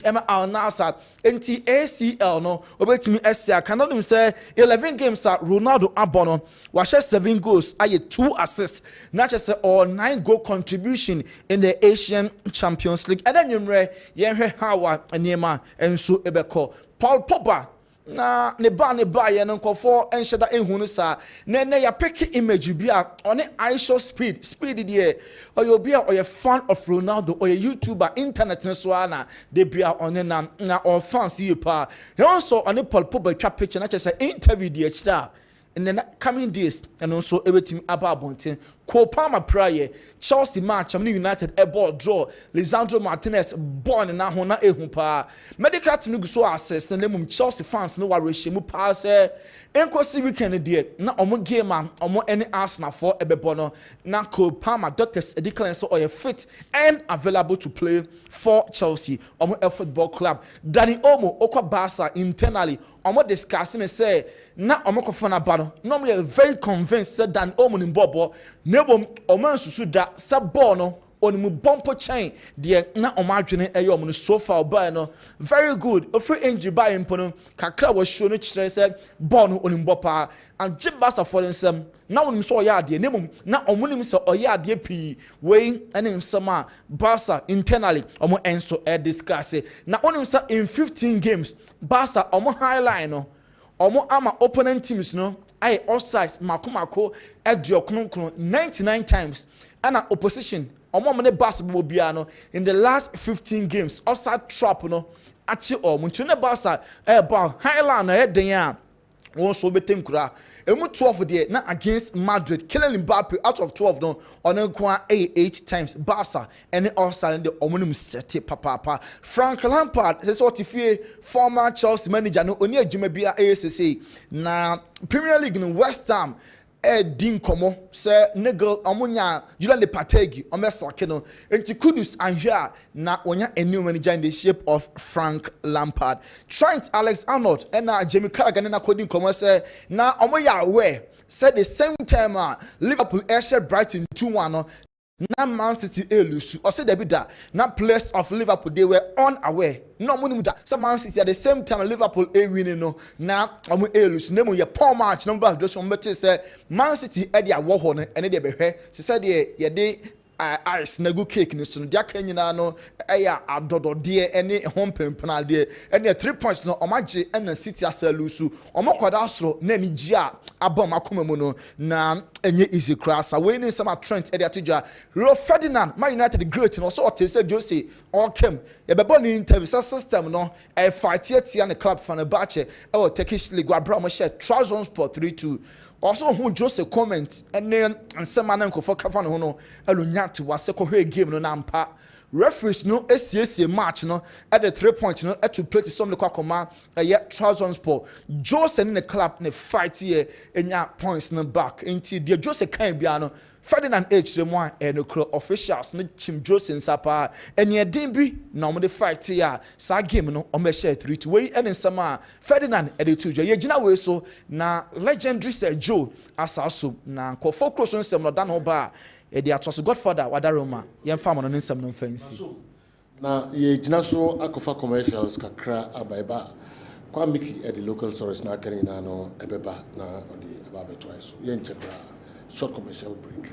Emma Al Nassr, NT ACL no, obetimi SCA. Cannot even say 11 games at Ronaldo Abono, was 7 goals, I 2 assists, not just or 9 goal contribution in the Asian Champions League. And then you remember, Howard and Yema and so Ebeko, Paul Pogba. Na ne ba ye no nkofo enhyeda ehunu sa na ya pick image bi a on I show speed there oye obi a oye fan of Ronaldo oye YouTuber internet no so na de bia on na all fans yi pa he also on Paul Pogba twa picture na say interview the extra in the coming days and also everything about Bontin. Palmer prayer, Chelsea match, United a ball draw, Lisandro Martinez born in Ahona Ehumpa. Medical to so assess the name of Chelsea fans no worry, Shimu pass. Enko si weekend dear, na omo game man, omo any Arsenal for Ebebono, na Palmer doctors a declare so or fit and available to play for Chelsea, omo football club. Danny Omo, Okwa Barca internally. Omo discussing and say na omo kofana bado no me very convinced said that omo in bobo nebo omo susu da sa ball no onimu bompo chain de na omo adwene eyo omo no so far by no very good ofri injury by impono kakra was show no kire say ball no onimbo pa and jibasa for them na onim so oya ade nebo na omo nim so oya ade pi we enim sama Barca internally omo enso discuss na onim sa in 15 games Barca omo highline no omo ama opponent teams no ai offsides makomako ediokonkron 99 times and opposition omo ne basketball bia no in the last 15 games offside trap no achi omo tune Barca ball highline no eden a won so betem kura emu 12 there na against Madrid killing Mbappe out of 12 no on kwa 8 times Barca and also in the omonum set papa Frank Lampard says what if former Chelsea manager no oni adwuma bia ASC na Premier League no West Ham din komo say nigel omunya Julian Lepategi omesake no enti Kudus and here na onya a new manager in the shape of Frank Lampard. Trent Alexander-Arnold and Jamie Carragher na coding komo say na omoya aware said the same time Liverpool airship Brighton 2-1 no na Man City lose or say debi da na players of Liverpool they were unaware no money da so Man City at the same time Liverpool winning no na omo lose name ye poor match number just on better say Man City e dia wo ho no ene de behwe se say de ye de ice na go cake ni so dia kan nyina no eya adodo de ene hompempena de ene 3 points no omagye ena City asa lose omokwada asoro na ni gi a abom akomamu no na enye easy cross away ni some Trent e de atodwa Rio Ferdinand Man United great no so o say Jose or Kem e be born interview system no e fight here na club fan bache e Turkish league abra mo share Trabzonspor 3-2 also who Jose comment and then some man for cover no elunyat was a game no nampa referees no SCA match no at the 3 point no at to play to some the kwakoma yet Trabzonspor Jose in the club ne fight here and ya points no back into the Jose kan bia no Ferdinand H the one and the officials no chim Jose nsapa and ye din bi na mo the fight here sa game no o me share 3-2 we and some Ferdinand e the 2 ye gina we so na legendary Sir Joe asaso na ko focus on sem no dan ho ba e dey atos Godfather wadaroma ye mfa mo no nsem no fancy na ye gina so akofa commercials kakra abaiba kwa miki at the local source na kering na no ebeba na odi ababe twice ye nchekra short commercial break.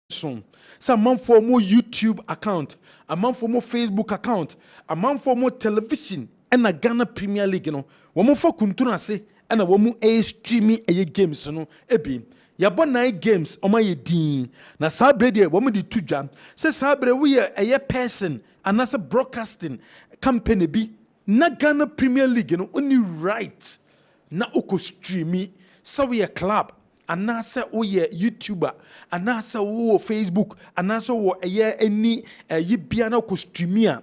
so some man for more YouTube account, a man for more Facebook account, a man for more television, and a Ghana Premier League, you know. Woman for Kuntuna say, and a woman a streaming a games, you know, ebi. Yabɔ 9 games ɔma yɛ din na saa bere deɛ wɔn de tu dwa sɛ saa bere woyɛ ɛyɛ person anaasɛ broadcasting company bi na Ghana Premier League no only right na ɔkɔ streami sɛ woyɛ club anaasɛ woyɛ YouTuber anaasɛ wowɔ Facebook anaasɛ wowɔ ɛyɛ ani ɛyi bia na ɔkɔ streami a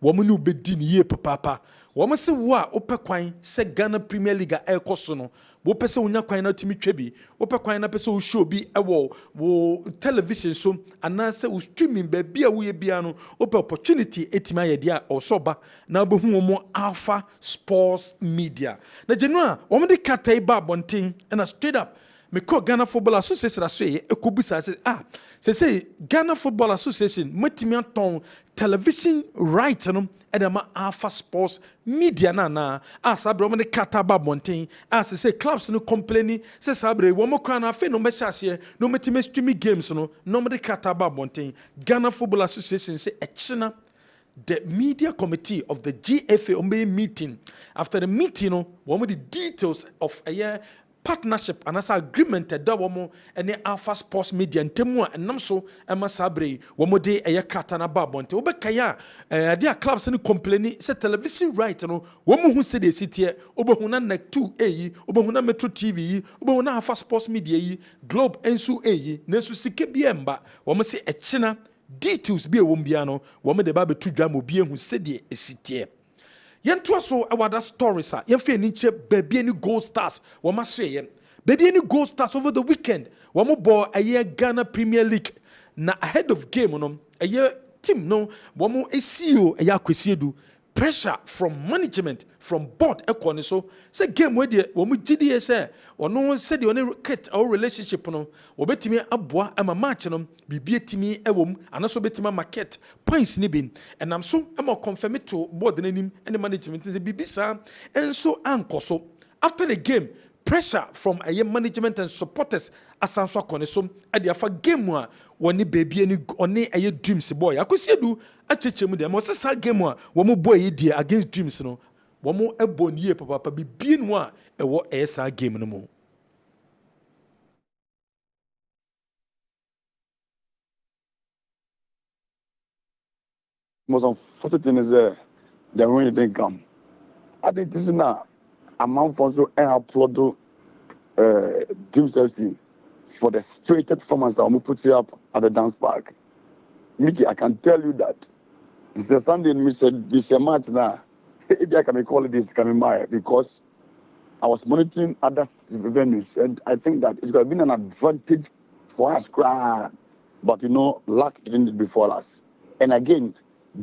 wɔn ne wobɛdi ne yie papaapa wɔn sɛ wo a wopɛ kwan sɛ Ghana Premier League a ɛrekɔ so no wopɛ sɛ wonya kwan na tumi twa bi wopɛ kwan na pɛ sɛ wo show bi ɛwɔ wo television so anaasɛ wo streaming baabi a woyɛ bia no wopɛ opportunity ɛtumi ayɛ deɛ a ɔsɔba na wobɛhu wɔn Alpha Sports Media na gyenu a wɔn de kata yi ba abɔnten ɛna straight up mekɔ Ghana Football Association aso yɛ ɛkɔbisa sɛ sɛ Ghana Football Association matumi atɔn television right no ɛde ma Alpha Sports Media na saa bere wɔn de kata ba abɔnten sɛ clubs no complaining sɛ saa bere wɔn kora na afei na wɔn bɛhyɛ aseɛ na wɔn tumi streaming games no na wɔn de kata ba abɔnten Ghana Football Association sɛ ɛkyina the media committee of the GFA wɔn meeting after the meeting no wɔn de details of ɛyɛ partnership and as agreement that womo any Alpha Sports Media ntemu a enam so ema sabre womo de eye krata na babonte obekaya dia clubs ni complain say television right no womo hu se de sitie obehu na Net 2 eyi obehu na Metro TV yi obehu na Alpha Sports Media yi Globe ensu eyi nensu sike bia mba womo se echina details bi ewom bia no womo de ba betu dwa mo bia hu se de esitie yentu so awada stories a yenfe ni che baby any Gold Stars wo ma so ye baby any Gold Stars over the weekend wo mo bo aye Ghana Premier League na ahead of game no aye team no wo mo CEO aye akwesiedu pressure from management from board ekone so say game we de wo mo gidi say ono said the only cut our relationship no obetimi aboa ama match no bibie timi ewom anaso betimi market points ni bin enam so am confirm it to board nanim and management say bibisa enso ankoso after the game pressure from a management and supporters asanso akone so e dey afa game a woni baby ni oni aye dreams boy akosiedu achechemu dem o sesa game a wo mo boy yi die against dreams no wo mo ebo nie papa bibie no a ewo esa game no mo. Most unfortunate thing is the rain didn't come. I think this is now a man for so and applaud Dreams FC for the straighted performance that we put up at the dance park. Mickey, I can tell you that the Sunday we said this match now, maybe I can call it this coming by because I was monitoring other venues and I think that it's going to be an advantage for us. But you know, luck didn't before us. And again,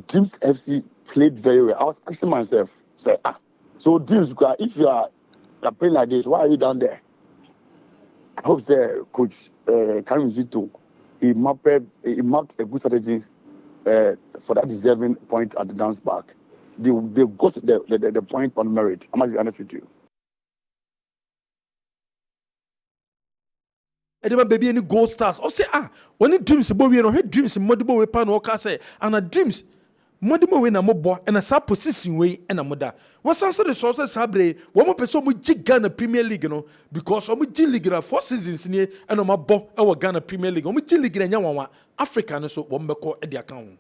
Dreams FC played very well. I was asking myself, say, so Dreams, if you are playing like this, why are you down there? I hope the coach Karim Zito, he mapped a good strategy for that deserving point at the dance park. They got the point on merit. I must be honest with you. Edema baby any Gold Stars. O say when it dreams bo we no he dreams modibo we pa no ka say and dreams modibo we na mobo and sa position we na moda. What sounds the sources sabre wo mo person mo gi Ghana Premier League no because o mo gi league na 4 seasons ni and o ma bo e wo Ghana Premier League. O mo gi league na nya wanwa Africa no so wo mbeko e dia kan.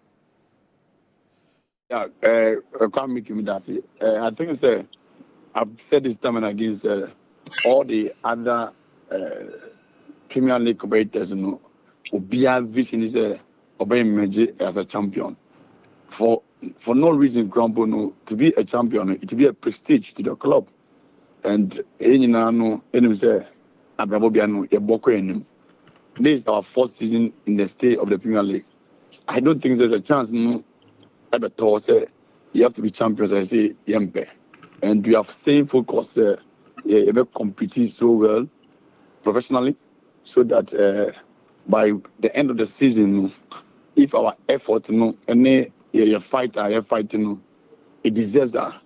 Yeah, I can't make him that. I think it's I've said this time and against all the other Premier League competitors, you know, Obia vision is obeying as a champion. For no reason, Grumble, no, to be a champion, it to be a prestige to the club. And any no, any say, Abrabobiano, Yaboko, this is our 4th season in the state of the Premier League. I don't think there's a chance, no, ever thought you have to be champions. I say, Yempe. And we have stayed focused, ever competing so well professionally. So that by the end of the season, if our effort, any fighting, it deserves that.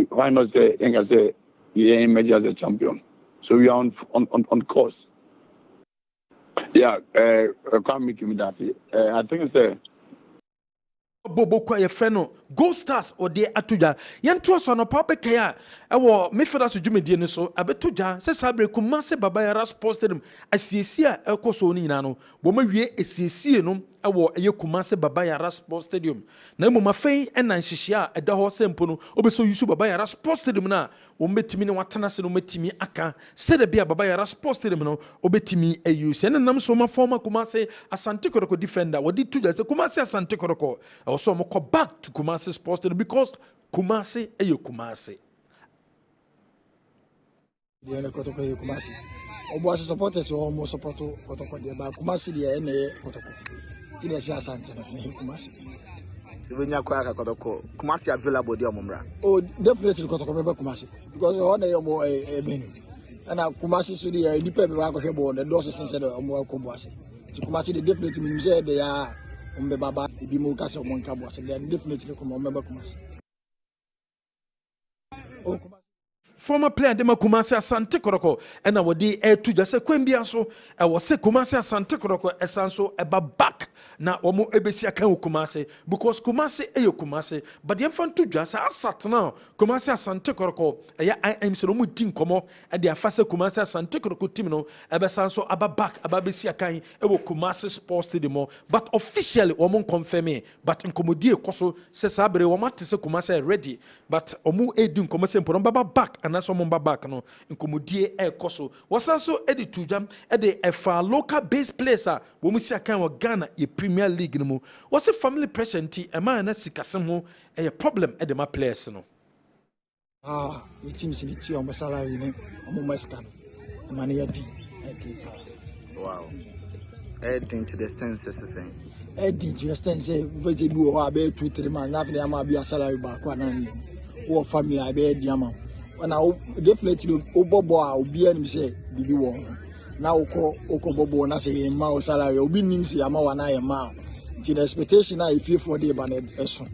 Why not say, emerge as a champion? So we are on course. Yeah, can't make him that. I think it's Bobo kwa ye friend no Gold Stars or de atuja yento so no papa kaya ewo me feda so dwumedie ne so abetoja se sabre kuma se baba yara sports stadium asiesi a ekoso ni nyina no bo ma wie asiesi no ewo eye kuma se baba yara sports stadium na mo mafei ena nhihia eda ho sempo no obeso yusu baba yara sports stadium na wo metimi ne watena se no metimi aka se de bia baba yara sports stadium no obetimi ayuse ne nam so ma former kuma se Asante Kotoko defender wodi tuja se kuma se Asante Kotoko also mo ko back to Kumasi Sports Stadium because Kumasi e Kumasi. The ene Kotoko e Kumasi. Obo as supporters o mo support Kotoko de ba Kumasi de ene Kotoko. Ti de sia Asante no e Kumasi. Sivenya kwa ka Kotoko. Kumasi available de omumra. Oh, definitely Kotoko be Kumasi because o na yo mo e menu. Ana Kumasi so de e dipa be ba ko hwe bo the doors sense de omo ko bo ase. Ti Kumasi de definitely mean say de ya baba ibi mo kase mo nka bo ase de definitely ko mo member Kumasi. Oh, Kumasi Former player de Kumasi Asante Kotoko and wodi e tuja se kwembia so e wo se Kumasi Asante Kotoko esanso eba back na omo ebesi aka Kumasi because Kumasi e Kumasi but dem fan tuja sa asatna Kumasi Asante Kotoko e ya IM se no mu tin komo e de afase Kumasi Asante Kotoko team no ebesanso aba back aba besi aka e wo Kumasi Sports Stadium but officially omo confirm but nkomodie koso se sabre wo mate se Kumasi ready but omo edun komo se mpon baba back and that's what back no nkomodie ekoso wasanso edi tujam edi efa local base placer wo mu sia kan wo Ghana ye Premier League no mu what's family pressure nti e man na sikasem ho e problem edi ma players no the teams in the two on salary ne omo maska no man ya di Wow. Adding to the census saying. Adding to the census we be o about 2-3 man na fi am be salary back one na wo family abi di am when I definitely obobo a obi anim say bibi wo na okọ bobo na say ma o salary obi nim say ama wa na ye ma nti the expectation na if you for the banet eso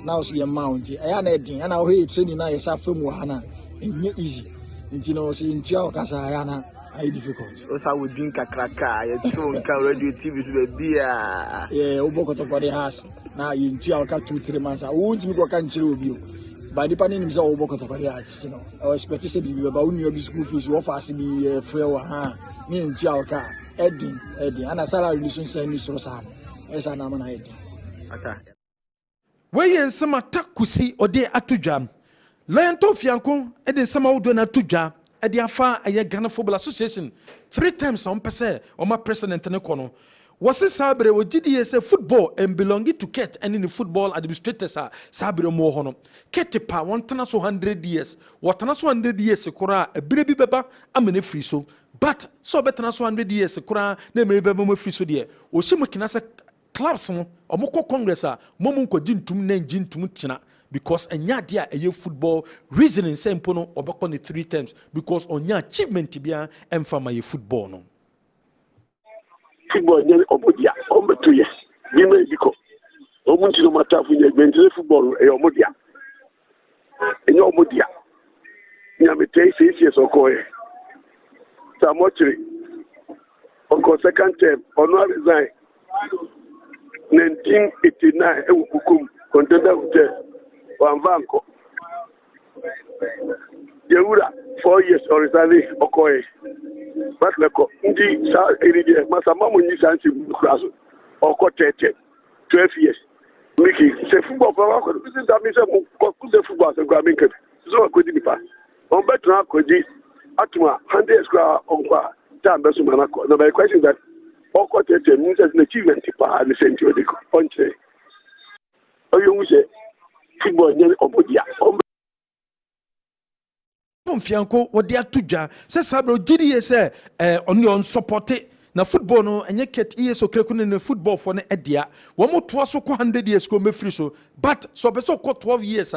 now say amount e ya na edin na o he training na ye sa fam wa na enye easy nti no say ntua o kasa ya na I difficult o sa wodin kakraka ye to nka radio TV so be bia oboko to for the house na ye ntua o ka 2-3 months a wo ntimi ko ka nchire obi o by the panel is all about the you know. I expect to say be about new school fees offer be free ha me ntia ka Edding and a salary relationship ni so san esa na mana Edding ata we yen sama takusi ode atujam lion to fianko eden sama wodo na atujam ede afa aye Ghana Football Association 3 times on pese o ma president ne kono wasi sabre o gidi say football and belonging to Ket and in the football administrators sabre mo hono Ket pa won tana so 100 years wotana so 100 years kura ebire bi beba amene free so but so betana so 100 years kura na emere beba mo free so de o hye mukina say clubs no omukọ congress momu nko gintum na gintum tina because enya dia eye football reasoning say mpo no obekọ ne 3 times because onya achievement bia emfa ma ye football no football nyɛ ɔmodia ɔmbɛto yɛ bima ediko ɔmo nti no matafo nyɛ gbɛntire football ɛyɛ ɔmodia ɛnyɛ ɔmodia nyametɛ sɛsie sɔkɔɛ samɔkyere ɔnkɔ second term ɔno resign 1989 ɛwɔ kukum contender hotel wamva nkɔ yɛwura 4 years ɔresane ɔkɔɛ Matleko, ndi sa eride masama mo ni santi kraso oko 12 years miki se football ko ko bi da mi se mo ko se football se gba mi ke so ko di pa on betra ko di atuma 100 years kra on kwa ta be so mana ko no be question that oko 13 means an achievement pa the senti o de ko on che oyo mu se football ni obodia Fianco what they are tuja say sabro gidi say on support na football no enye Ket so kreku ne football for ne edia wo mo to so ko 100 years ko me free so but so be so ko 12 years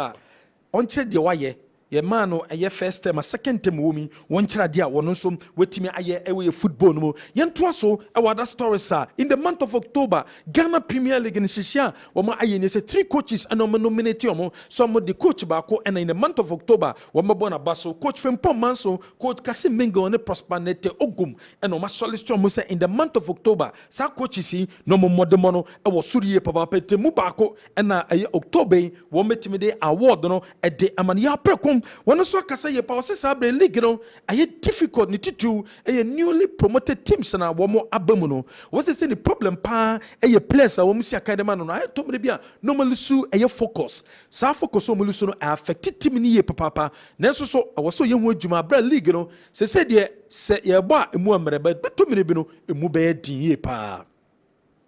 on che de waye ye man no eye first term a second term wo mi won kira dia wono so wetimi aye ewe football no mo yentoa so e wada stories in the month of October Ghana Premier League in Shishia womo aye ne say 3 coaches and omo nominate omo so omo the coach baako and in the month of October womo bona baso coach Frimpong Manso coach Kasim Mingo ne Prosper Nete Ogum and omo solid omo say in the month of October sa coaches yi no mo modemo no e wo suriye papa pete mu baako and na aye October wo metimi de award no e de amani ya prekom wono so akasa ye pa wose sabre league no aye difficult ni titu aye newly promoted teams na wo mo abamu no wose say the problem pa aye players a wo msi academy no aye to mre bia normally su aye focus sa focus wo mulusu no affect team ni ye papa nanso so wose ye hu adwuma abra league no se de se ye bo a emu amre ba to mre bi no emu be din ye pa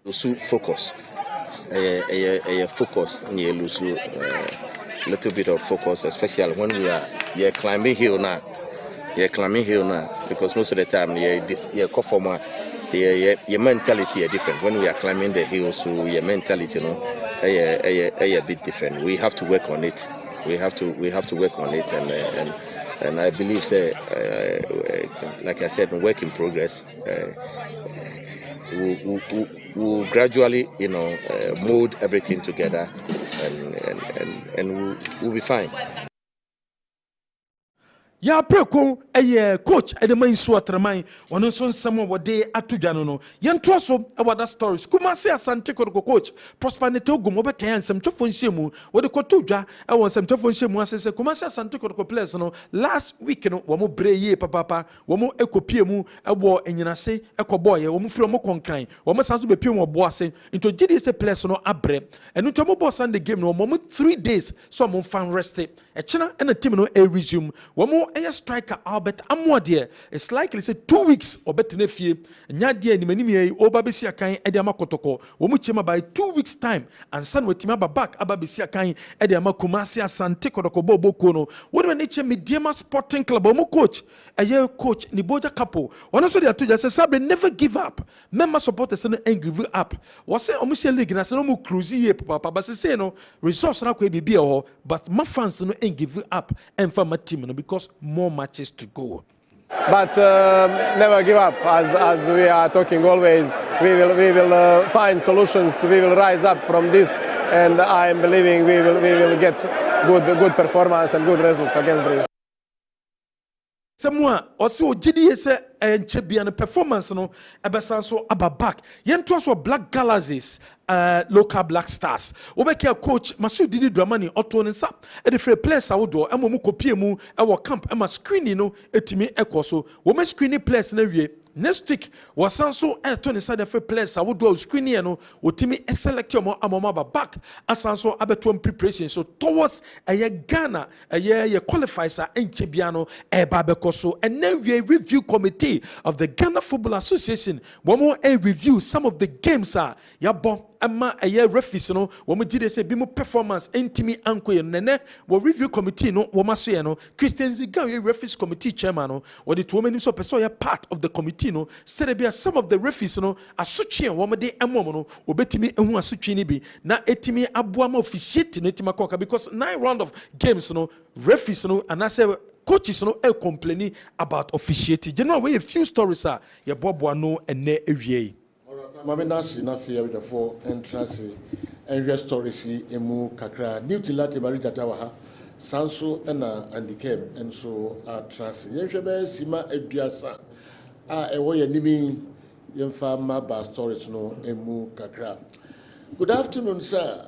Lusu focus. Focus near Lusu. Little bit of focus, especially when we are climbing hill now. Because most of the time your mentality is different. When we are climbing the hill, so your mentality, a bit different. We have to work on it. We have to work on it, and I believe, like I said, work in progress. We'll gradually, mold everything together, and we'll be fine. Ya preko coach edema insu atraman ono so nsemo wode atudwa no yento so wada stories kuma se asante ko coach Prosper Nete Ogum obeka yan nsem twofo nhyiemu wode ko tudwa won nsem twofo nhyiemu asese kuma se asante ko players no last week no wo mo breye papa wo mo ekopie mu ebo enyinase ekobo ye wo mo firi mo konkran wo mo sanso be pie mo bo ase into gidi se players no abre enu to mo bo Sunday game no mo 3 days so mo fan rest e china na team no resume wo mo striker Albert Amwade it's likely say 2 weeks obetene fie nya de animanim yi obabesi akan e de amakotoko wo mu chema by 2 weeks time and san wetima aba back ababesi akan e de amakumasi asante kodoko boboko no wo de ne che Mediema Sporting Club wo coach coach ni boja couple one so de atoja say sabe never give up member supporters no give up wo say omushia league na say no mu cruise ye papa but say no resource na ko e bibia ho but my fans no give up and for my team no because more matches to go. But never give up. As we are talking always, we will find solutions. We will rise up from this, and I am believing we will get good performance and good result against the. Someone also GDS and Chebian performance no ebesan so aba back yento so Black Galaxies local Black Stars obeke coach Masud Didi Dramani oto nsa e de free players awodo amomu kopie mu e wo camp e ma screening no etimi ekoso wo ma screening players na wie next week wasanso to ne side free players awodo screening no otimi select your amoma back asanso abeto preparation so towards Ghana ye qualifiers enchebia no e ba bekoso and then we review committee of the Ghana Football Association one more review some of the games yabo ama referees no wo gide say bi mu performance intimi anko ye nene wo review committee no wo maso ye no Christian Ziga referees committee chairman no wo de to many so person ye part of the committee no said be some of the referees no asutwe wo de emom no obetimi ehu asutwe ni bi na etimi aboa ma officiate no etima koka because 9 round of games no referees no and I say coaches no complaining about officiating. You know we a few stories ye bobo no ene ewie. Mame nasi na fear with the 4 entrance and real stories emu kakra new tilati marita tawa sanso na handicap and so trans yenhwebe sima eduasa ewo yanimi yemfa ma stories no emu kakra. Good afternoon, sir.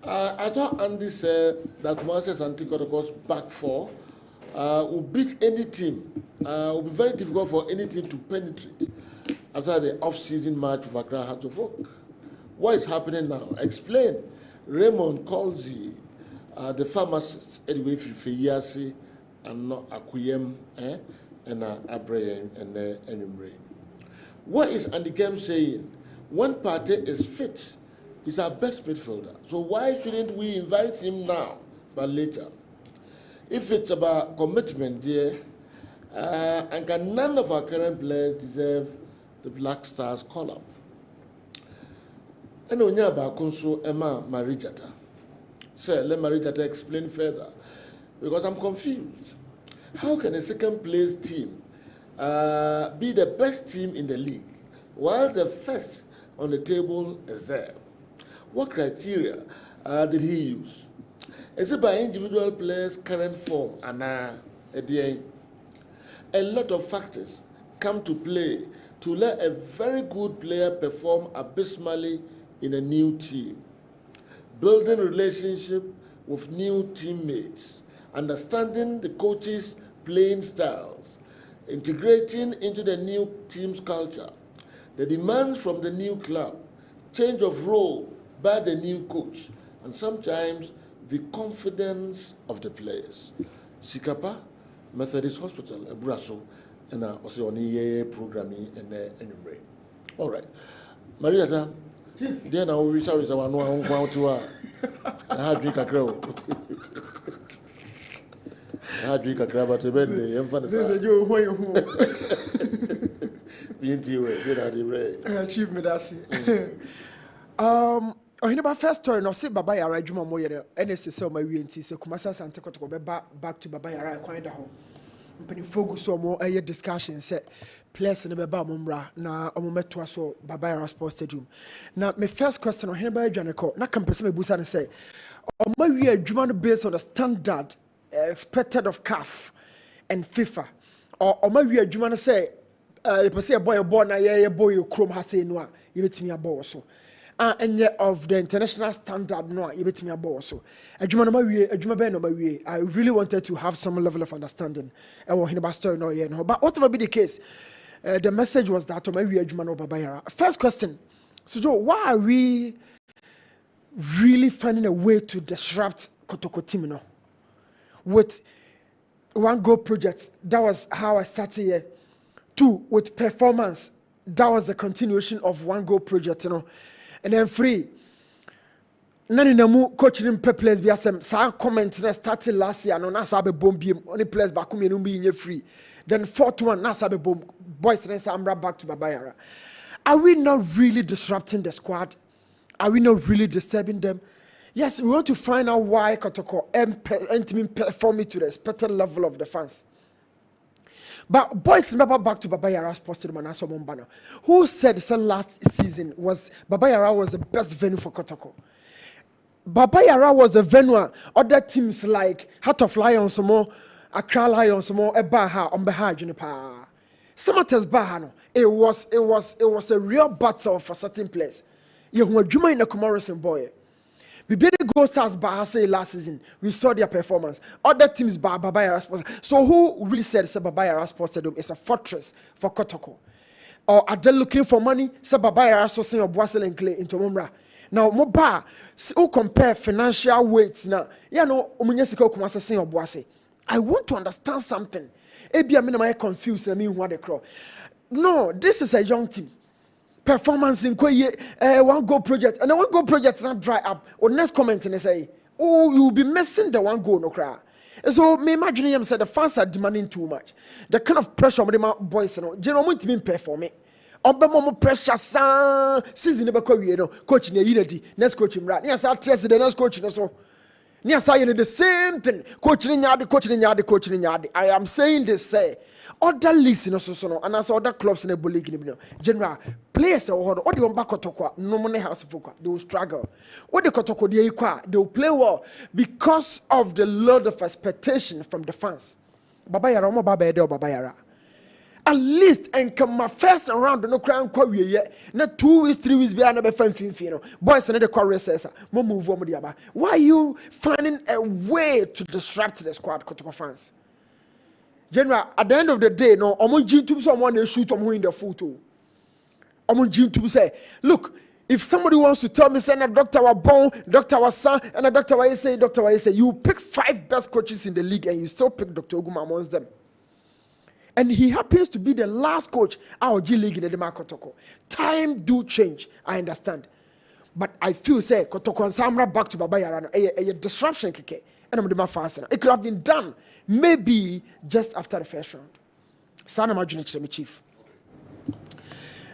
I thought Andy said that Moses Antico goes back 4 will beat any team. Will be very difficult for any team to penetrate after the off-season match of Accra Hearts of Oak. What is happening now? Explain. Raymond Colsey, the pharmacist, anyway, Fiyasi, and not Akuyem, and Abraham and Enyumre. What is Andy Kem saying? One party is fit. He's our best midfielder. So why shouldn't we invite him now, but later? If it's about commitment, dear, and can none of our current players deserve the Black Stars call-up? And Onyaba Kunsu Emma Marijata. Sir, let Marijata explain further. because I'm confused. How can a second place team be the best team in the league while the first on the table is there? What criteria did he use? Is it by individual players' current form? A lot of factors come to play to let a very good player perform abysmally in a new team. Building relationship with new teammates, understanding the coach's playing styles, integrating into the new team's culture, the demands from the new club, change of role by the new coach, and sometimes the confidence of the players. Sikapa, Methodist Hospital, Ebraso, and also on the programming and the enumerate. All right. Marietta, then I will reach out with our no to I had drink a crow. I had drink a crab at the bed. Emphasize you who achieve me that first story no say baba yara adwuma mo yere NS say ma wi enti say kumasa sante kotoko be back to baba yara kwan da ho mpani focus o mo discussion say place ne be ba mo mra na o mo meto so baba yara sports stadium na my first question o heneba adwane ko na campus me busa ne say o ma wi adwuma no based on the standard expected of CAF and FIFA o ma wi adwuma no say person boy na ye boy krom ha say no a ye betimi abo so and of the international standard no you bet me about so adwuma no ma wie adwuma ben no ma wie I really wanted to have some level of understanding and what about story no here no but whatever be the case the message was that ma wie adwuma no baba yara. First question, so Joe, why are we really finding a way to disrupt Kotoko team no with one goal project? That was how I started here. 2 with performance, that was the continuation of one goal project, you know. And then 3, nani namu coaching players be asem sa comment na started last year no na sa be bomb only players back me no be free. Then 4th one na sa be bomb boys na sa amra back to Baba Yara. Are we not really disrupting the squad? Are we not really disturbing them? Yes, we want to find out why Kotoko and perform it to the expected level of the fans. But boys, remember back to Baba Yara's posted Manaso Mombana, who said last season was Baba Yara was the best venue for Kotoko. Baba Yara was a venue. Other teams like Heart of Lions, more Accra Lions, more Ebaha on Baha Junipa. Samatas Bahano. It was a real battle for certain players. You were Juma in the Comorison boy. We beat the Gold Stars Bahasa last season. We saw their performance. Other teams Baba Yara Sports. So who really said Baba Yara Sports Stadium is a fortress for Kotoko? Or are they looking for money? Baba Yara sourcing of Boisel and Clay into Mumra. Now, Moba, who compare financial weights now? Yeah, no, Umunyesiko Kumasa sing of Boise. I want to understand something. Maybe I'm confused. I mean, what they call. No, this is a young team. Performance in one goal project, and the one goal project not dry up. Or next comment and say, oh, you'll be missing the one goal no cry. So me imagine him said the fans are demanding too much. The kind of pressure on the boys, you know, generally to be performing. On the moment pressure, season never coaching the unity, next coaching right. Yes, I'll test the next coaching so. Yes, I the same thing. Coaching in yard. I am saying this say. Other leagues in so and as other clubs in the league in general players or what do you want back to no money house they will struggle. What the Kotoko they will play well because of the load of expectation from the fans. Baba Yara Baba Yara. At least and come my first round no crown quarry yet. Not 2 weeks, 3 weeks behind the fan boys and the chorus says move on. Why are you finding a way to disrupt the squad Kotoko fans? General, at the end of the day, no, I'm going to someone and shoot someone in the photo. I'm going to say, look, if somebody wants to tell me, say, a doctor was born, doctor was son, and a doctor was say, you pick 5 best coaches in the league and you still pick Dr. Oguma amongst them. And he happens to be the last coach our G League in the Dema Kotoko. Time do change, I understand. But I feel, say, Kotoko and Samra back to Baba Yara, a disruption keke. And I'm the faster. It could have been done maybe just after the first round. Sana imagine me chief.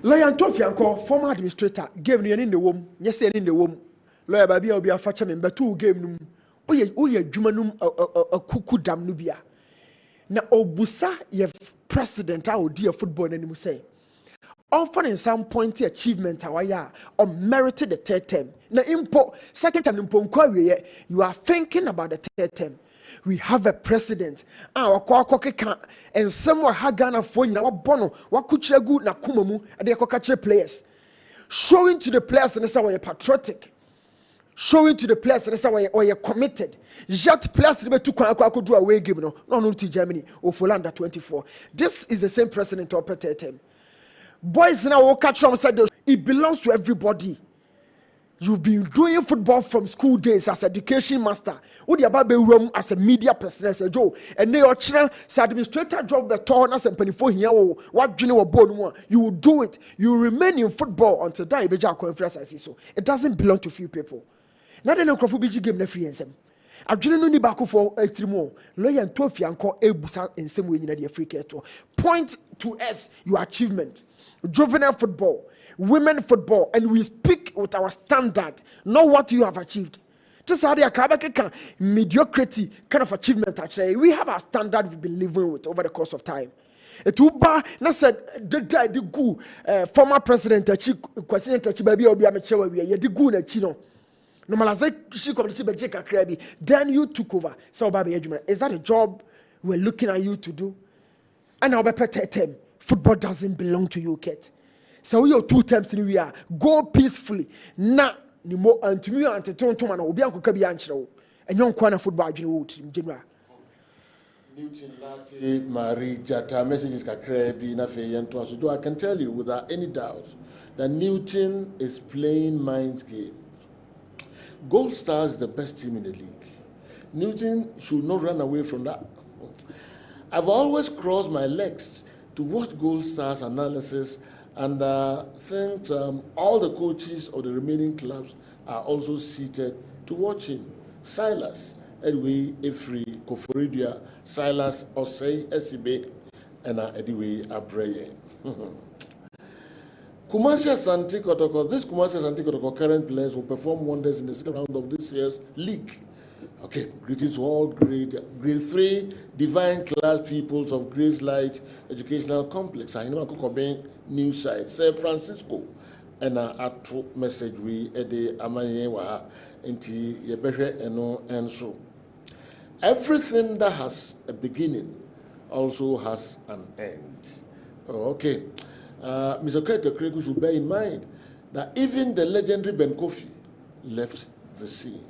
Lawyer Tofianko, former administrator, gave me in the womb. Yes, in the womb. Lawyer Babi will be a fatcher member 2 game. oye adwuma no kuku dam no bia na obusa ye president a odi e football na nimu say offer in some point achievement awaya or merited the third term na impo second term impo nkwa you are thinking about the third term. We have a president keka and somewhere hagana for you na bono wakuchira good na kumamu ade akokachire players showing to the players and say we patriotic, showing to the players and say we committed. Jet players be to kwa do away game no to Germany or Holanda 24. This is the same president of third term. Boys now catch them said it belongs to everybody. You've been doing football from school days as education master. What the about room as a media person as a Joe and they are administrator job the torn as a penny for here what you know bone you will do it. You remain in football until die beja conference as so. It doesn't belong to few people. Not the Crofubiji game na free and some. I didn't know ni back for 3 more. Lawyer and 12 young call Ebusa in some way in the free care to point to us your achievement. Juvenile football, women football, and we speak with our standard, not what you have achieved. Just how the mediocrity kind of achievement actually. We have our standard we've been living with over the course of time. Etuba na said the gu former president Kwasi baby obi amechewa we the gu na chino. Normalize she community be kakra bi. Then you took over. So baby is that a job we're looking at you to do? And I'll be them. Football doesn't belong to you, Kate. So we are 2 times in we are go peacefully. Na ni mo antimi antetonto na obi ankoka bi ankyerɛ and yon kwana football adwene wo team general. Newton Lati Marie Jata messages kakra bi na fe yento aso. I can tell you without any doubt that Newton is playing mind game. Gold Stars is the best team in the league. Newton should not run away from that. I've always crossed my legs to watch Gold Stars analysis and think all the coaches of the remaining clubs are also seated to watch him. Silas, Edway, Efri, Koforidia, Silas, Osei, Esibe, and Edway Abreye. Kumasi Asante Kotoko, this Kumasi Asante Kotoko current players will perform wonders in the second round of this year's league. Okay, greetings to all grade 3 divine class peoples of Grace Light Educational Complex. I know Kokobe new site, San Francisco, and a true message we ede amayewa enti yebehwe eno enso. Everything that has a beginning also has an end. Okay, Mr. Keto Kregu should bear in mind that even the legendary Ben Kofi left the scene.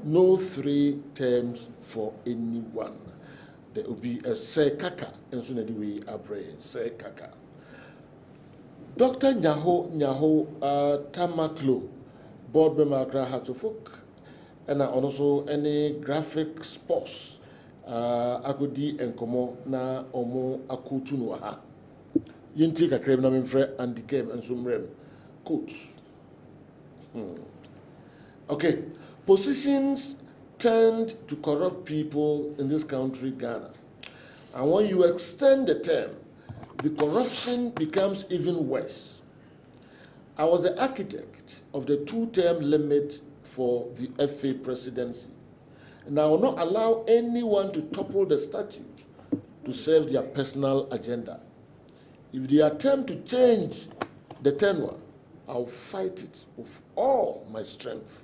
No 3 terms for anyone. There will be a Sir Kaka, and soon we are praying Sir Kaka. Dr. Nyaho Tamaklo, board member Accra Hatofok, and also any graphic sports. Akodi and Komo na Omo Akutunwaha. Yintika Krem Namin Fre and the game and some rem. Coach. Okay. Positions tend to corrupt people in this country, Ghana. And when you extend the term, the corruption becomes even worse. I was the architect of the 2-term limit for the FA presidency. And I will not allow anyone to topple the statute to serve their personal agenda. If they attempt to change the tenure, I'll fight it with all my strength.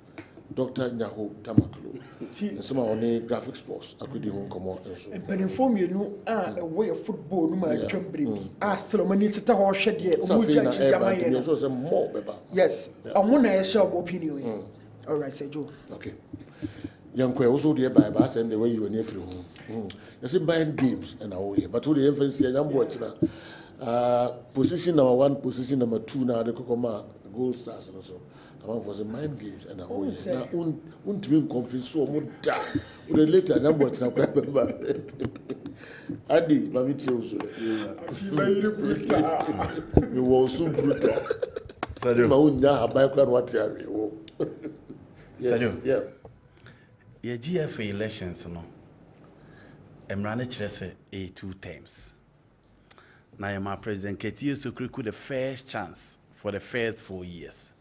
Dr. Nyaho Tamaklo. And some of our graphic sports, I could even come out and so. And inform you a way of football, no matter Cambridge. Solomon to tell shed yet. Yes, I want to share opinion. All right, say Joe. Okay. Young Quay also dear by bus and the way you were near through. You see, buying games and away, but to the emphasis, I'm watching position number 1, position number 2 now, the Kokoma Gold Stars and so. One was a mind games and now un confess so much with later I'm watching Andy, my also. You were so brutal. Yes, yeah. Your GFA elections, no. I'm running a 2 terms. Now, my president Ketia Sukriku the first chance for the first 4 years.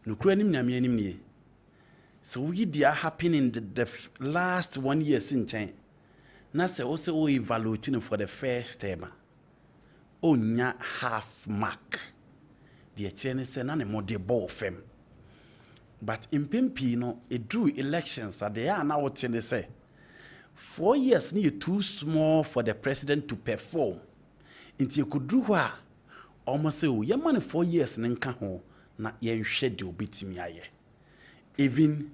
No cranim na me anim nie So we are happening the last 1 year since time. Now say also evaluating for the first term. Onya half mark. The attorney say none more the ball fem. But in Pimpino, it drew elections at the now what they say. 4 years need too small for the president to perform. Until you could do what almost say, your money 4 years nka ho na yen schedule bitimi aye. Even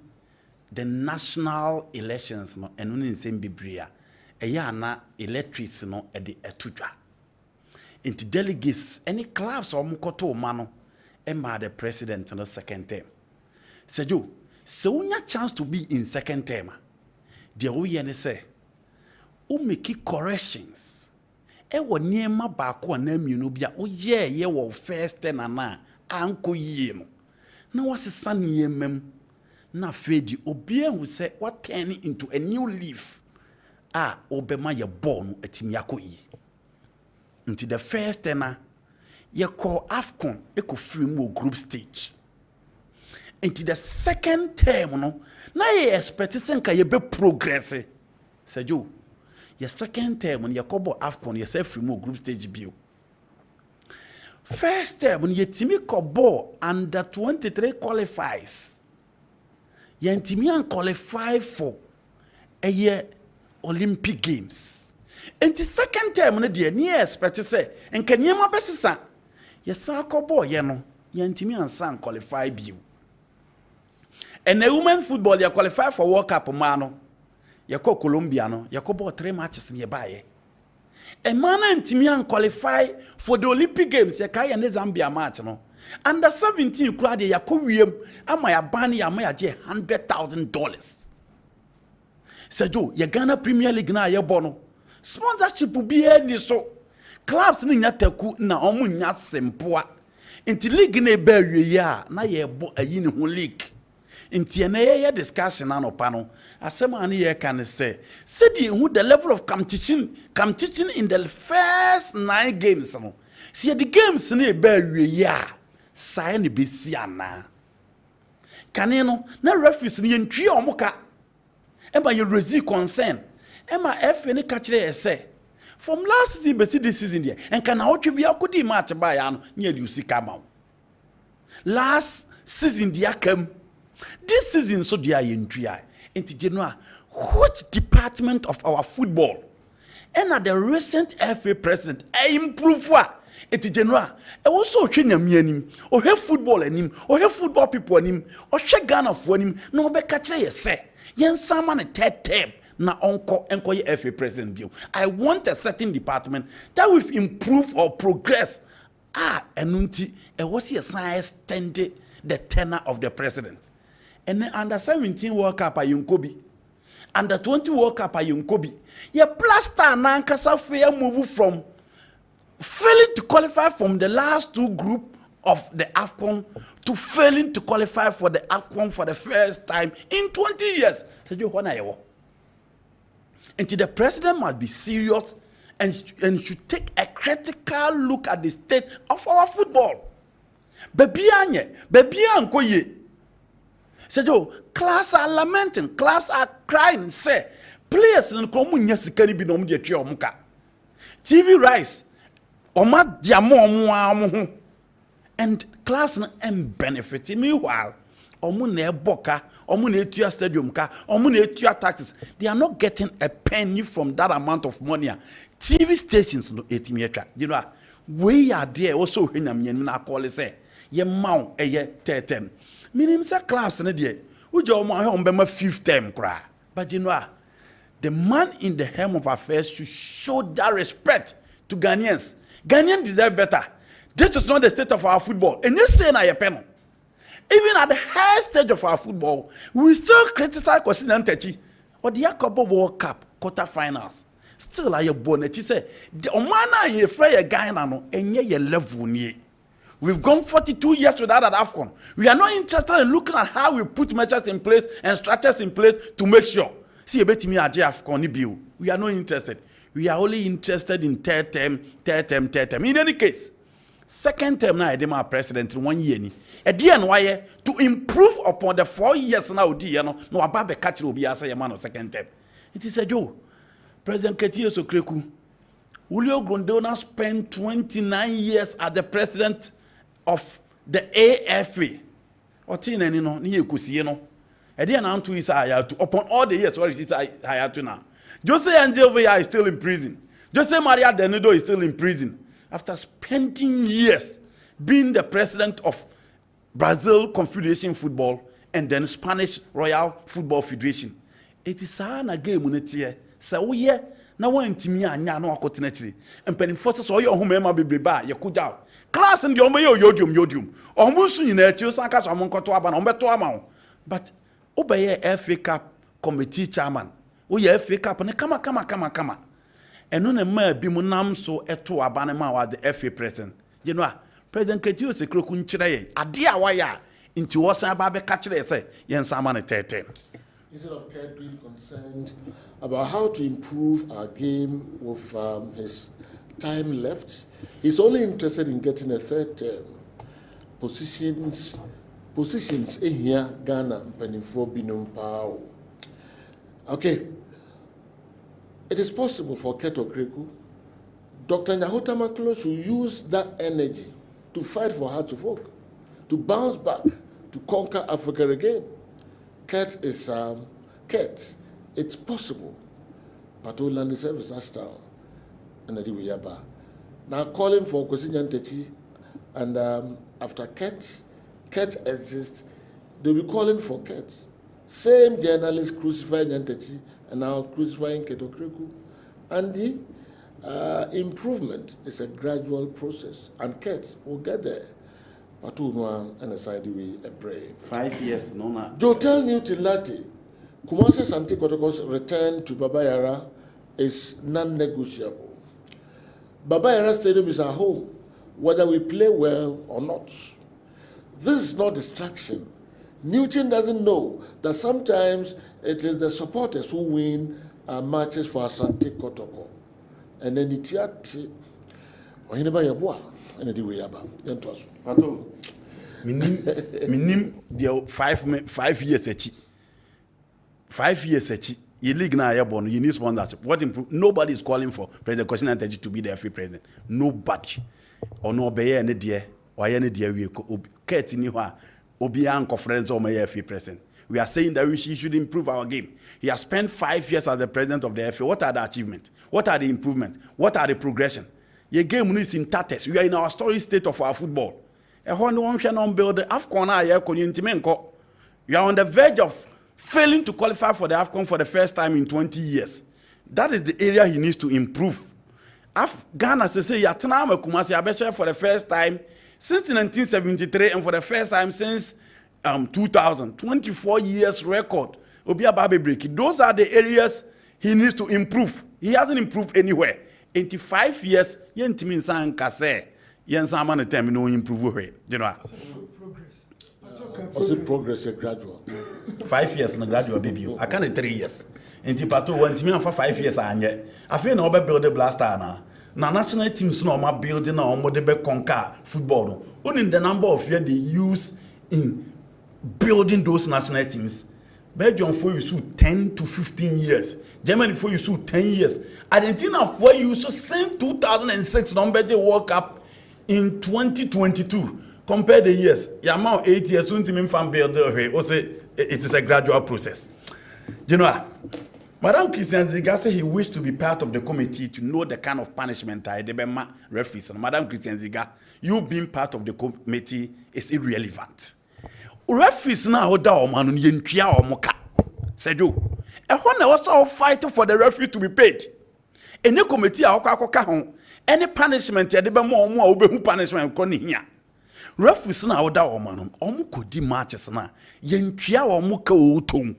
the national elections no enu ni nsem bibria eya na electrics no e de etudwa. Into delegates any clubs or mukoto mano emma the president in the second term. Sejo, so unya chance to be in second term. The oyene say, o make corrections. E wo niema baako na mienu bia o ye wo first term na anko yie no. Na wasesa niemem na fedi obi ehu say what turn into a new leaf. Obema ye born atimi akoyi. Until the first tenor, you call AFCON, you could free more group stage. Until the second term, no, now you expect to be progress. Say you, your second term when you call AFCON, you say free more group stage bill. First term when you timi call under 23 qualifies, you timi qualify for a year Olympic Games. And the second term no dear near expect to say and can you my best son yes boy no yantimi ansan qualify biu and the women football you qualify for World Cup mano you call Colombia no you call 3 matches nearby and man antimi an qualify for the Olympic Games you kai and Zambia match no under 17 crowd you call wiem am I ban ya my $100,000 Sejo you Ghana Premier League na you bono sponsorship will be any so clubs ni nyateku na omu nya sempoa inti league na be ya na ye bo ayi ne ho league inti na ye discussion anopa no asem an ye can say the who the level of competition in the first 9 games no see the games na be ya sai ne be si ana kane no na referees ni ntwi omuka e ba ye raise concern Emma F any catch say from last season but this season there and can how be akodi match by ano near you see come out. Last season there came this season so there in tria into general which department of our football and at the recent FA president improve it general e also twenya mianim o he football anim o he football people anim o hwe Ghana for anim no be catch say yen sama na third term na enko ye FA president view. I want a certain department that will improve or progress. Enunti e was here extended the tenure of the president. And then under 17 World Cup ayunkobi. Under 20 World Cup ayunkobi. Ye plaster na nkasa fair move from failing to qualify from the last 2 group of the AFCON to failing to qualify for the AFCON for the first time in 20 years. So you want to and the president must be serious and should take a critical look at the state of our football. Baby anko ye. Sejo, class are lamenting, class are crying, say, players in Komunya Sikari binom de Chiomuka. TV rights, Oma diamo and class and benefit meanwhile. Omune boka, omune etua stadium ka, omune etua taxes. They are not getting a penny from that amount of money. TV stations no etimietwa. You know, we are there also when am yen na call say, ye maun eye tetem. Minim say class na there. Ujo omo he ombema 5th term kra. But you know, the man in the helm of affairs should show that respect to Ghanaians. Ghanaians deserve better. This is not the state of our football. And you say na ye penal. Even at the high stage of our football, we still criticize Kosinantechi or the Yakobo World Cup quarterfinals. Still, I bonnet. Say the Omana ye frey a guy no and ye level near. We've gone 42 years without an AFCON. We are not interested in looking at how we put measures in place and structures in place to make sure. See a bit me at AFCON bill. We are not interested. We are only interested in third term. In any case, second term na ede ma president 1 year ni e dey no why to improve upon the 4 years na odi no no aba be catch obi asa ye ma no second term. It is a Joe President Ketia Sokreku Julio Grondona spent 29 years as the president of the AFA. Otin any no ni ekusie no. E dey na anto is ayatu upon all the years what is ayatu now. Jose Angelvea is still in prison. Jose Maria Denido is still in prison after spending years being the president of Brazil Confederation Football and then Spanish Royal Football Federation. It is a game unity. So yeah, na wantimi anya na akotena tiri. Empani forces so your home ma bebreba ye kuja. Class ndi ombe yo yodium. Omusu nyina ati osanka so amonkoto aba na ombeto ama. But obeye FA Cup committee chairman. O ye FA Cup ne kama. Eno ne ma bi mu nam so eto aba ne ma wa the FA president. You know, President Ketia Sokreku nkyere ye. Ade a waya nti wo san ba be ka kire say yen sama ne tete. Instead of Kurt being concerned about how to improve our game with his time left, he's only interested in getting a third term. Positions in here, Ghana, Penifo, Binum Pao. Okay. It is possible for Kurt Okreku, Dr. Nyahota Maklo should use that energy to fight for Hearts of Oak, to bounce back, to conquer Africa again. Kurt, it's possible. But all land service that's down. And the Yaba. Now calling for Kosinyan Techi, and after Kurt exists, they'll be calling for Kurt. Same journalists crucifying Nyantechi and now crucifying Kurt Okreku. And the improvement is a gradual process, and Kurt will get there. But and aside we a brave. 5 years, no na. Jotel Newton Lati, Kumasi Santi Kotoko's return to Baba Yara is non-negotiable. Baba Yara Stadium is our home, whether we play well or not. This is not distraction. Newton doesn't know that sometimes it is the supporters who win matches for Asante Kotoko. And then it and the way about Pato, minim the 5 years echi. 5 years echi. You league na airborne, you need sponsorship. What improve? Nobody is calling for President Kosinyan Techi to be the FA president. Nobody. Or no be any dear, or any dear we Kurt ni wa obi an conference or my FA president. We are saying that we should improve our game. He has spent 5 years as the president of the FA. What are the achievements? What are the improvements? What are the progression? Your game is in tatters. We are in our story state of our football. We are on the verge of failing to qualify for the AFCON for the first time in 20 years. That is the area he needs to improve. Ghana say Yatna Kumasi Abesha for the first time since 1973 and for the first time since 2000. 24 years record. Obia Babe break. Those are the areas he needs to improve. He hasn't improved anywhere. 85 years, yentimi nsan kase, yensan man time no improve we. You know. Progress. Also progress is gradual. 5 years na gradual baby. I can't 3 years. Enti pato wantimi am for 5 years anye. Afi na obe build a blaster na. Na national teams no ma building na omo de be conquer football no. Only the number of years they use in building those national teams. Belgium for you 10 to 15 years. Germany for you 10 years. Argentina for you since 2006 number the World Cup in 2022. Compare the years. Yamao 8 years soon fan build it is a gradual process. You know, Madam Christian Ziga said he wished to be part of the committee to know the kind of punishment I debema referees. And Madam Christian Ziga, you being part of the committee is irrelevant. Referees now oda omanu yentwia omoka. Said you. And when they also fighting for the referee to be paid. Any committee any punishment they be more punishment koni here. Referees na oda omanu omu kodi matches na yentwia omoka otom.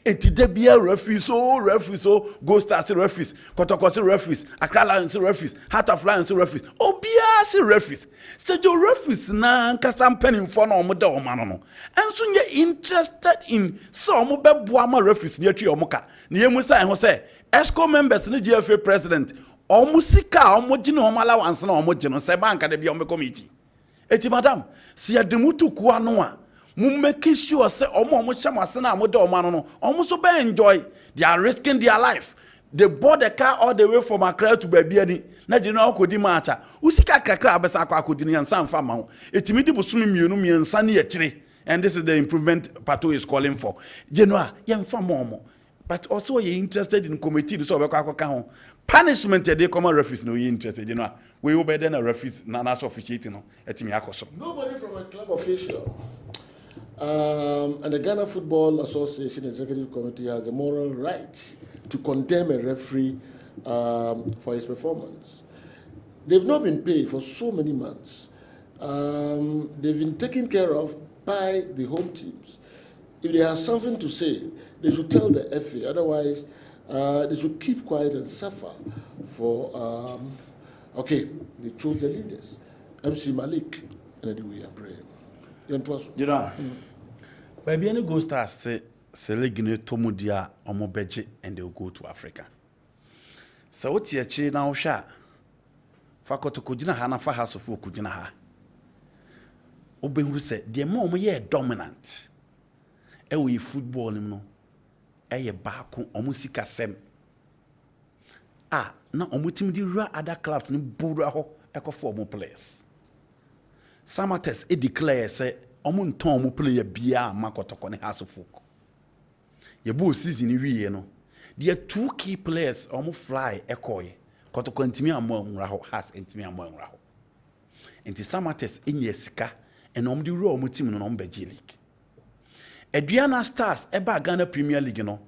Enti de bia referees go start referees Kotoko referees Accra Lions referees Heart of Lions referees obia se referees se jo referees na nkasa mpanin fo na omo da omano no enso nye interested in so omo beboa ma referees ne atwi omo ka ne yemu sai ho se ESCO members ne GFA president Omusika omogino allowance na omogino se banka de bia committee. Eti madam, si ademutu ku ano a mu make sure say omo hyamase na amode omo no omo so be enjoy. They are risking their life. They bought the car all the way from Accra to Babiani. Na general kodi macha. Usika kakra abesa akwa kodi ni ansa mfa ma ho. Etimi di busumi mienu miensa ne yechire. And this is the improvement Pato is calling for. General, yemfa mo. But also you're interested in committee so obekwa akwa ho. Punishment they come referees no you interested. General, we obey then a referees na national officiating no. Etimi akoso. Nobody from a club official. And the Ghana Football Association Executive Committee has a moral right to condemn a referee for his performance. They've not been paid for so many months. They've been taken care of by the home teams. If they have something to say, they should tell the FA. Otherwise, they should keep quiet and suffer for, they chose the leaders. MC Malik, and Edwin Abraham. You know, baby, any go stars say Selegine Tomudia or Mobeji and they'll go to Africa. So what's your chain now, Sha? Fakoto Kujina Hana for House of Kujina Ha. Oben who said, the more ye dominant. We football, no. A baku omusika sem. Na omutim di ra other clubs ni bura ho eko for more players. Samates declare say omu nton omu player bia makotoko ne House of Folk. Ye bo season wie no. There two key players omu fly ekoye. Kotoko ntimi amo nwra ho has ntimi amo nwra ho. Enti Samates enye sika and omu di ra omu team no Beji League. Adriana Stars eba Ghana Premier League no.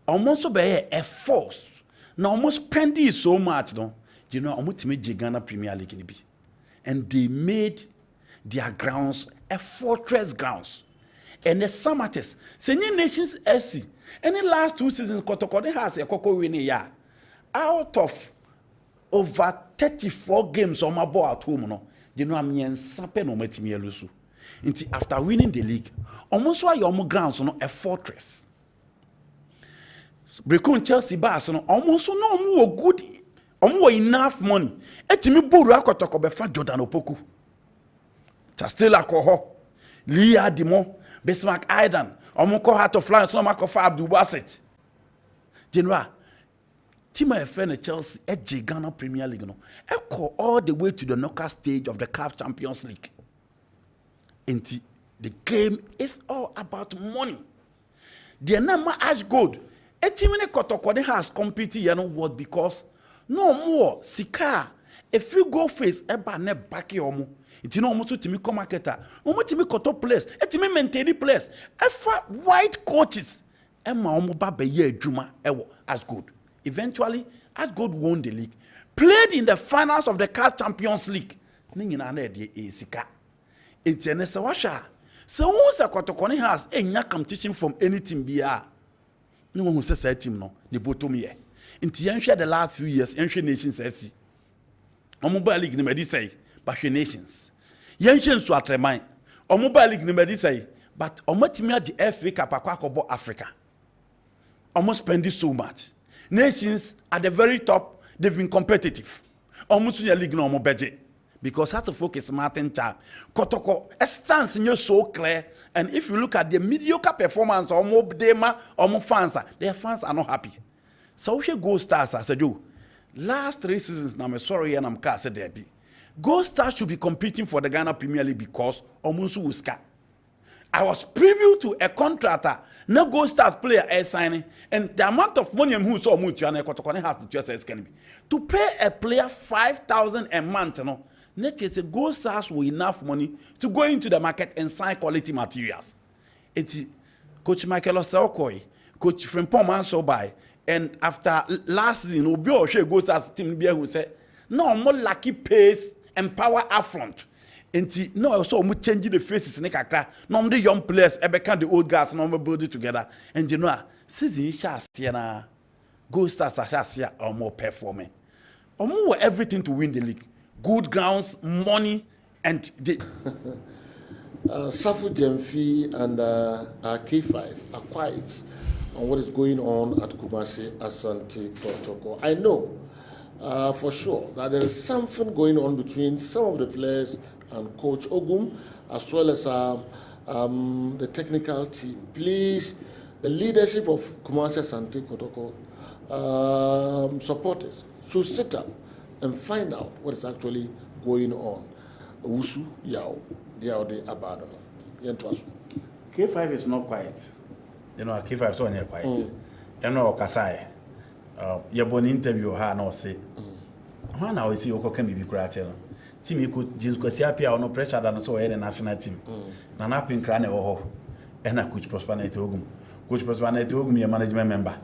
Almost be a force. Na almost spending so much no. You know omu team Ghana Premier League ni bi. And they made their grounds a fortress grounds. And the Samates, Senior Nations FC, any last 2 seasons, Kotoko has a Koko winning year. Out of over 34 games on my ball at home, no, you know I'm yen sapen or metimi lusu. After winning the league, almost why your grounds no a fortress. Brekun Chelsea bars no almost no more good, almost enough money. Etimi buru akotoko befa Jordan Opoku. Still alcohol. Leah Dimo, Bismarck Aidan, Omoko Heart of Florence, no Makofa Abdul Bassett. General, Tima FN Chelsea, Ghana Premier League, no, echo all the way to the knockout stage of the CAF Champions League. And the game is all about money. The number Ash Gold, Etimine Kotoko has competed, you know what, because no more Sika, if you go face, Eba ne baki omu. It's no almost to me come marketer. Almost to me cut up place. It's me maintain the place. Efa white coaches. Emma Omoba Beye Juma Ewo as good. Eventually, as good won the league. Played in the finals of the CAF Champions League. Ningina ne de Sika. It's an Esawasha. So once a Kotokoni has any competition from any team BR. No one who says a team no. The bottom here. In the last few years, Ancient Nations FC. Omoba League ni say. Bashe Nations. Yenshen so atremai. Omoba League ni medi say, but omotimia the FA Cup akwa Africa. Almost spending so much. Nations at the very top, they've been competitive. Almost in the league no omobeje. Because how to focus Martin Cha. Kotoko stance in so clear. And if you look at the mediocre performance omo dema omo fans, their fans are not happy. So we go stars as a do. Last 3 seasons, I'm sorry and I'm cast there be. Gold Stars should be competing for the Ghana Premier League because Omunsu Wuska. I was privy to a contractor, no Gold Stars player air signing, and the amount of money who saw Mutiana Kotokone has to just can be. To pay a player 5,000 a month, no, net is a Gold Stars with enough money to go into the market and sign quality materials. It's Coach Michael Osaokoi, Coach Frimpong Mansobai, and after last season, Obi Oshe Gold Stars team be who said, no more lucky pace and power affront. And no, also we changing the faces in the no the young players, can the old guys, no more build it together. And you know, season shall Gold Stars are more performing. Or more everything to win the league. Good grounds, money, and the Safu Jemfi and K5 are quiet on what is going on at Kumasi Asante Kotoko. I know for sure that there is something going on between some of the players and Coach Ogum, as well as the technical team. Please, the leadership of Kumasi Asante Kotoko supporters should sit up and find out what is actually going on. Wusu Yao, they are the Abado. K5 is not quiet. K5 is not quiet. Kasai. You born interview her no say. When I see Oko can be cratchel. Team you could just go see appear no pressure than so any national team. Nana Pin Crane or and a coach Prosperity Ogum. Coach Prosperity Ogum, your management member.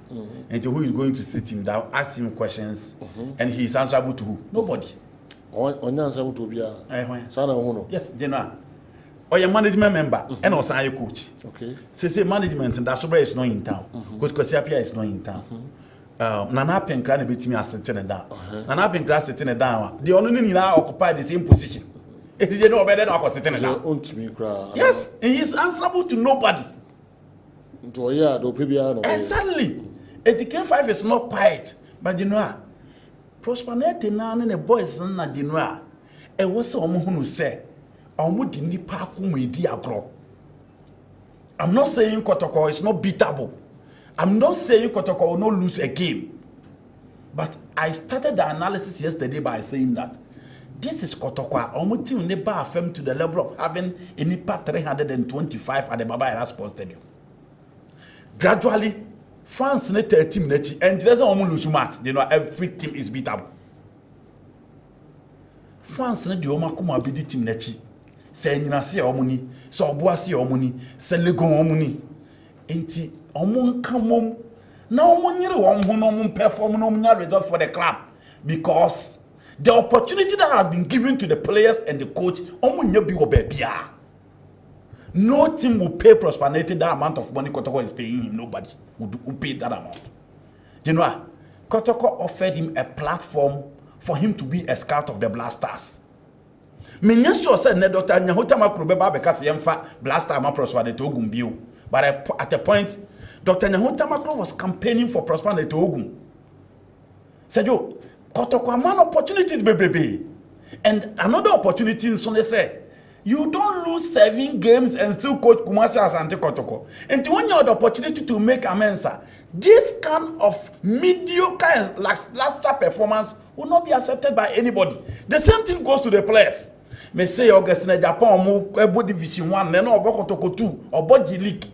And who is going to sit him down, ask him questions, and he is answerable to who? Nobody. Answerable to be a yes, General. Or your management member and also your coach. Okay. Say management and that's why is not in town. Coach Kosiapia is not in town. Nana Penkran beat me as sitting down. Nana Penkran sitting down. The only now occupy the same position. It is no better than sitting down. Yes, and he is answerable to nobody. And suddenly, K5 is not quiet. But you know, Prosperity now and the boys and you know, it was someone who said, I'm not saying Kotoko is not beatable. I'm not saying Kotoko will not lose a game. But I started the analysis yesterday by saying that this is Kotoko. I'm team never affirmed to the level of having a NIPA 325 at the Baba Yara Sports Stadium. Gradually, France need a team and there's no lose match. You know, every team is beatable. France need the Omakuma be the team nechi. Say nyinase omuni, so obuase omuni, se legon omuni. Enti omun kamom na omun nyire won ho no omun perform no omun result for the club because the opportunity that has been given to the players and the coach omun nya bi wo babia. No team will pay Prosperity that amount of money Kotoko is paying him. Nobody will pay that amount. You know, Kotoko offered him a platform for him to be a scout of the Blasters. Menya sure said ne Dr. Nyahota Makrobeba because yemfa Blaster ma Prosperity Ogum bio. But at a point, Dr. Nyahota Makro was campaigning for Prosperity Ogum. Said yo, Kotoko man opportunities baby. And another opportunity in Sunday say, you don't lose 7 games and still coach Kumasi Asante Kotoko. And when you have the opportunity to make amends, this kind of mediocre and lackluster performance will not be accepted by anybody. The same thing goes to the players. Me say August in Japan, Obo Division 1, then Obo Kotoko 2, Obo G League,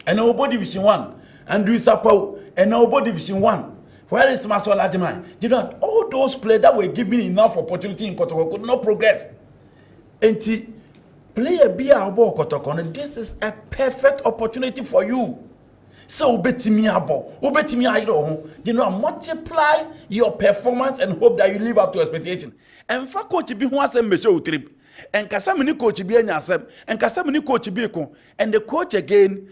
and Obo Division 1, and do Sapo, and Obo Division 1. Where is Master Lajimai? You know, all those players that were given enough opportunity in Kotoko could not progress. And player be Obo Kotoko, and this is a perfect opportunity for you. So betimi ayro, you know, multiply your performance and hope that you live up to expectation. And for coach be who say mesho trip. And kasamini coach be anyasem, and kasamini coach be kon. And the coach again,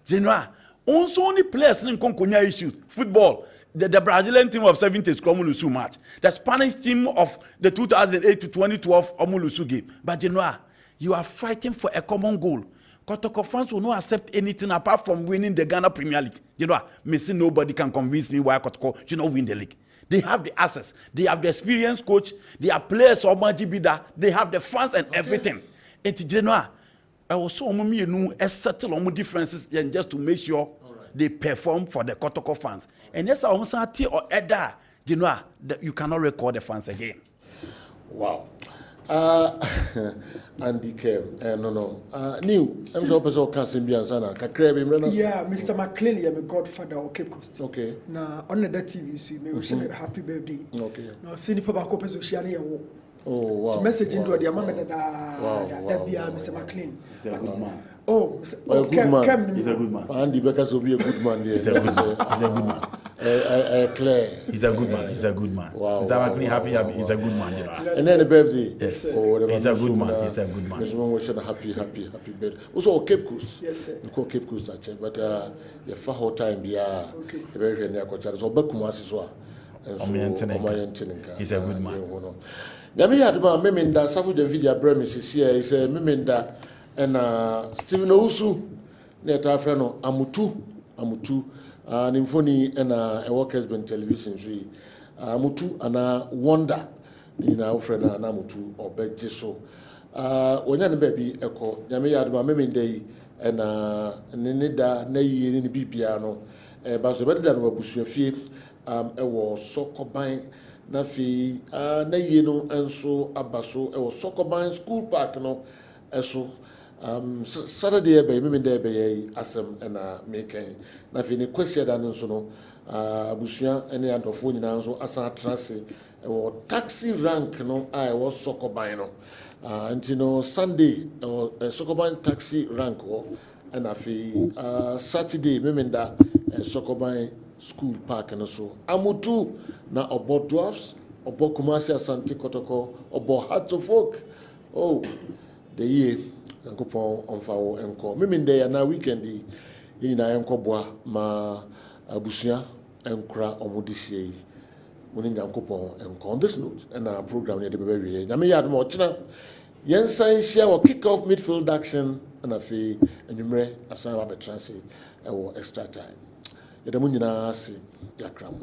you know, only players in konkonya issues. Football, the Brazilian team of 70s Omulusu match. The Spanish team of the 2008 to 2012 Omulusu game. But you know, you are fighting for a common goal. Kotoko fans will not accept anything apart from winning the Ghana Premier League. You know, me see nobody can convince me why Kotoko should not win the league. They have the access, they have the experienced coach, they are players of Majibida, they have the fans and everything. And you know, I was so settle on differences and just to make sure they perform for the Kotoko fans. And yes, I almost say or Eda, you know, that you cannot record the fans again. Wow. Andy came. No. New. I'm so person can see me answer. Yeah, Mr. McLean, I'm a godfather of Cape Coast. Okay. Now on the TV, you see, me wish you a happy birthday. Okay. Now, see the Papa Copes of Shani. Oh wow. Message into the mama that be Mr. McLean. He's a good man. Oh, good man. He's a good man. Andy Beckers will be a good man. He's a good man. He's a good man. Claire. He's a good man. He's a good man. Wow. Mr. McLean, happy. He's a good man. You know. And then the birthday. Yes. Oh, he's a good man. He's a good man. Mr. Man wish you a happy birthday. Also Cape Coast. Yes, sir. We call Cape Coast actually, but your far whole time be a very near coach. So Bekumasi so. He's a good man. Nyame yaduma memenda safu de video premise here is a memenda and Stephen Owusu na ta afre no amutu nimfoni and a Kessben television so mutu ana wonder nyina wo frɛ na mutu obegye so wonya ne baabi ɛkɔ nyame yɛ adoma memenda yi ɛna ne da na yie ne bibia no ba so bɛdeda no abusuafie ɛwɔ Sɔkɔban na fi na yie no nso aba so ɛwɔ Sɔkɔban school park no ɛso Saturday ɛbɛyɛ memenda ɛbɛyɛ asɛm ɛna meken na fi ne kwasi da no nso no abusua ɛne adɔfoɔ nyinaa nso asan atrase ɛwɔ taxi rank no a ɛwɔ Sɔkɔban no nti no Sunday Sɔkɔban taxi rank hɔ ɛna fi Saturday memenda Sɔkɔban school park no so amutu na ɔbɔ dwarfs ɔbɔ Kumasi Asante Kotoko ɔbɔ Hearts of Oak the year yankopɔn ɔmfa wo ɛnkɔ memenda ya na weekend yi nyinaa ɛnkɔboa ma abusua ɛnkora ɔmo de hyia yi woni yankopɔn ɛnkɔ on this note ɛna program yɛde bɛbɛwie nyame yɛ adoma ɔkyena yɛnsan hyia wɔ kick off midfield action ɛna afei anwummerɛ asan wabɛtra se ɛwɔ extra time yɛda mu nyinaa ase yakra mo